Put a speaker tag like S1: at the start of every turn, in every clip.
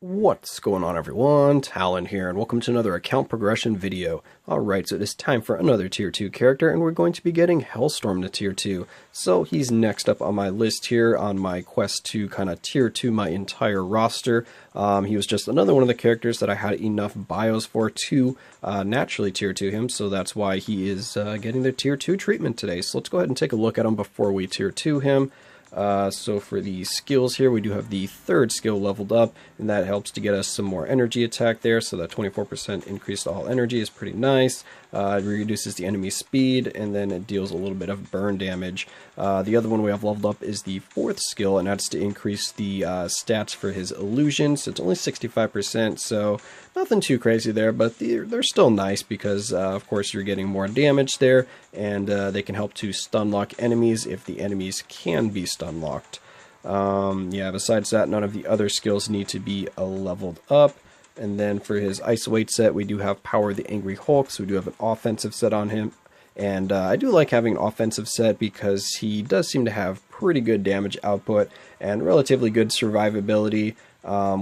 S1: What's going on, everyone? Talen here, and welcome to another account progression video. Alright, so it is time for another Tier 2 character, and we're going to be getting Hellstorm to Tier 2. So he's next up on my list here on my quest to kind of Tier 2 my entire roster. He was just another one of the characters that I had enough bios for to naturally Tier 2 him, so that's why he is getting the Tier 2 treatment today. So let's go ahead and take a look at him before we Tier 2 him. So for the skills here, we do have the third skill leveled up, and that helps to get us some more energy attack there, so that 24% increase to all energy is pretty nice. It reduces the enemy speed, and then it deals a little bit of burn damage. The other one we have leveled up is the fourth skill, and that's to increase the stats for his illusion, so it's only 65%, so nothing too crazy there, but they're still nice because, of course, you're getting more damage there, and they can help to stun lock enemies if the enemies can be stun locked. Yeah, besides that, none of the other skills need to be leveled up. And then for his isolate set, we do have Power the Angry Hulk, so we do have an offensive set on him. And I do like having an offensive set because he does seem to have pretty good damage output and relatively good survivability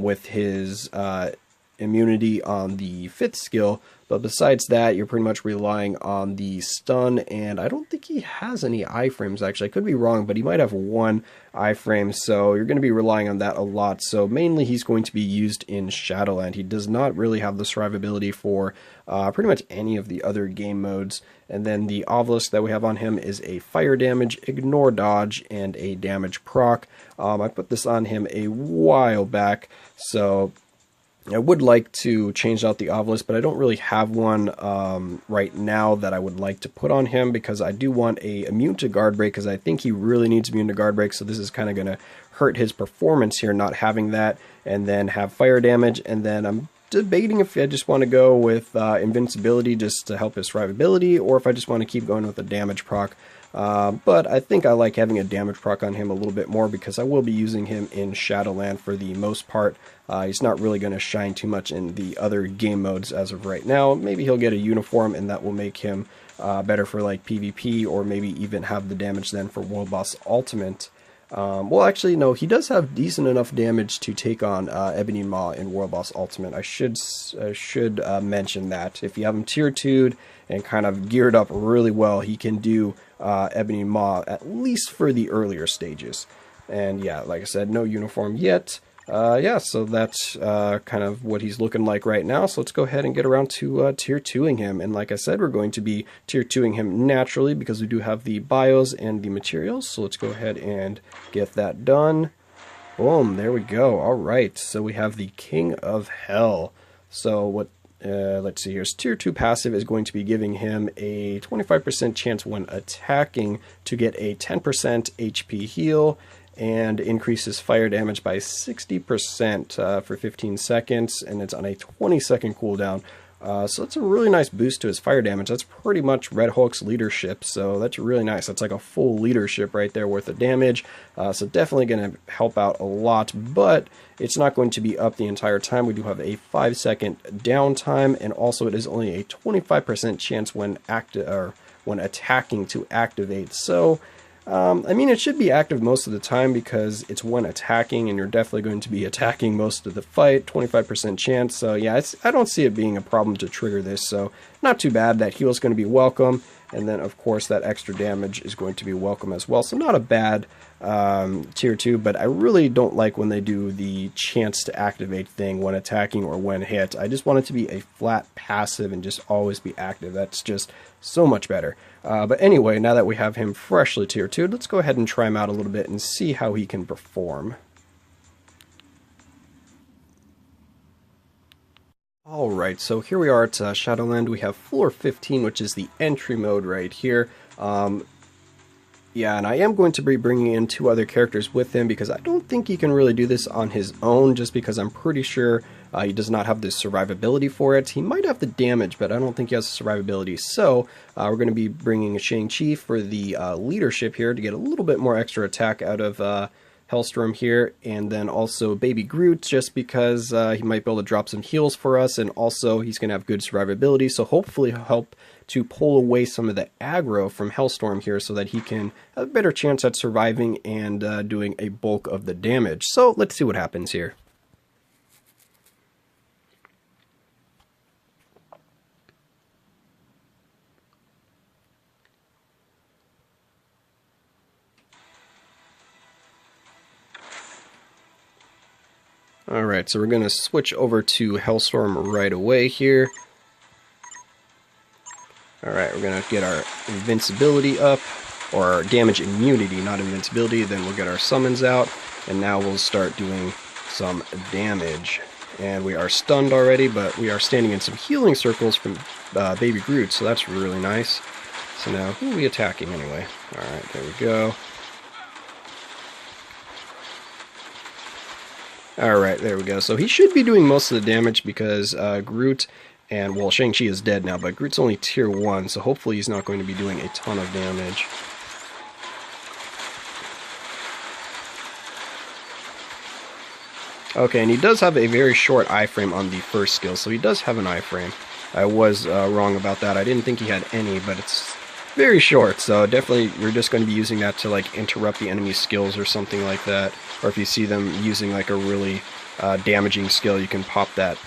S1: with his immunity on the fifth skill. But besides that, you're pretty much relying on the stun, and I don't think he has any iframes, actually. I could be wrong, but he might have one iframe, so you're going to be relying on that a lot. So mainly he's going to be used in Shadowland. He does not really have the survivability for pretty much any of the other game modes. And then the obelisk that we have on him is a fire damage, ignore dodge, and a damage proc. I put this on him a while back, so I would like to change out the obelisk, but I don't really have one right now that I would like to put on him because I do want a immune to guard break because I think he really needs immune to guard break, so this is kind of going to hurt his performance here not having that, and then have fire damage, and then I'm debating if I just want to go with invincibility just to help his survivability, or if I just want to keep going with a damage proc. But I think I like having a damage proc on him a little bit more because I will be using him in Shadowland for the most part. He's not really going to shine too much in the other game modes as of right now. Maybe he'll get a uniform and that will make him better for like PvP, or maybe even have the damage then for World Boss Ultimate. Well, actually, no, he does have decent enough damage to take on Ebony Maw in World Boss Ultimate. I should mention that. If you have him Tier 2'd and kind of geared up really well, he can do Ebony Maw, at least for the earlier stages. And yeah, like I said, no uniform yet. Yeah, so that's kind of what he's looking like right now. So let's go ahead and get around to Tier 2ing him. And like I said, we're going to be Tier 2ing him naturally because we do have the bios and the materials. So let's go ahead and get that done. Boom, there we go. All right, so we have the King of Hell. So what, let's see here. His Tier 2 passive is going to be giving him a 25% chance when attacking to get a 10% HP heal, and increases fire damage by 60% for 15 seconds, and it's on a 20-second cooldown. So that's a really nice boost to his fire damage. That's pretty much Red Hulk's leadership, so that's really nice. That's like a full leadership right there worth of damage. So definitely going to help out a lot, but it's not going to be up the entire time. We do have a 5-second downtime, and also it is only a 25% chance when attacking to activate. So I mean, it should be active most of the time because it's when attacking, and you're definitely going to be attacking most of the fight, 25% chance. So yeah, I don't see it being a problem to trigger this, so not too bad. That heal is going to be welcome, and then of course that extra damage is going to be welcome as well. So not a bad Tier 2, but I really don't like when they do the chance to activate thing when attacking or when hit. I just want it to be a flat passive and just always be active. That's just so much better. But anyway, now that we have him freshly Tier 2, let's go ahead and try him out a little bit and see how he can perform. Alright, so here we are at Shadowland. We have floor 15, which is the entry mode right here. Yeah, and I am going to be bringing in 2 other characters with him because I don't think he can really do this on his own, just because I'm pretty sure he does not have the survivability for it. He might have the damage, but I don't think he has the survivability. So we're going to be bringing Shang-Chi for the leadership here to get a little bit more extra attack out of Hellstorm here, and then also Baby Groot just because he might be able to drop some heals for us, and also he's going to have good survivability, so hopefully help to pull away some of the aggro from Hellstorm here so that he can have a better chance at surviving and doing a bulk of the damage. So let's see what happens here. Alright, so we're going to switch over to Hellstorm right away here. Alright, we're going to get our invincibility up, or our damage immunity, not invincibility. Then we'll get our summons out, and now we'll start doing some damage. And we are stunned already, but we are standing in some healing circles from Baby Groot, so that's really nice. So now, who are we attacking anyway? Alright, there we go. Alright, there we go. So he should be doing most of the damage because Groot and, well, Shang-Chi is dead now, but Groot's only tier 1, so hopefully he's not going to be doing a ton of damage. Okay, and he does have a very short iframe on the first skill, so he does have an iframe. I was wrong about that. I didn't think he had any, but it's very short, so definitely we're just going to be using that to like interrupt the enemy's skills or something like that. Or if you see them using like a really damaging skill, you can pop that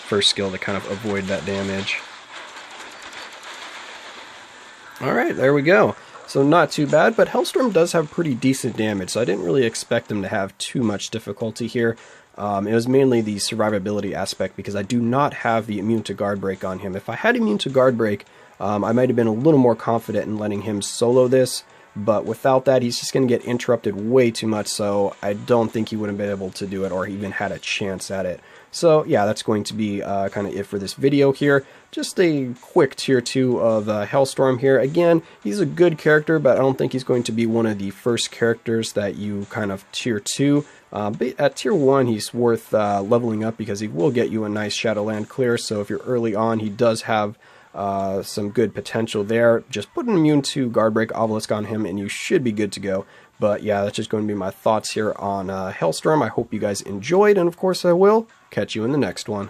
S1: first skill to kind of avoid that damage. Alright, there we go. So not too bad, but Hellstorm does have pretty decent damage, so I didn't really expect him to have too much difficulty here. It was mainly the survivability aspect because I do not have the immune to guard break on him. If I had immune to guard break, I might have been a little more confident in letting him solo this, but without that, he's just going to get interrupted way too much, so I don't think he would have been able to do it or even had a chance at it. So yeah, that's going to be kind of it for this video here. Just a quick tier 2 of Hellstorm here. Again, he's a good character, but I don't think he's going to be one of the first characters that you kind of tier 2. But at tier 1, he's worth leveling up because he will get you a nice Shadowland clear, so if you're early on, he does have some good potential there. Just put an immune to guard break obelisk on him and you should be good to go. But yeah, that's just going to be my thoughts here on Hellstorm. I hope you guys enjoyed, and of course I will catch you in the next one.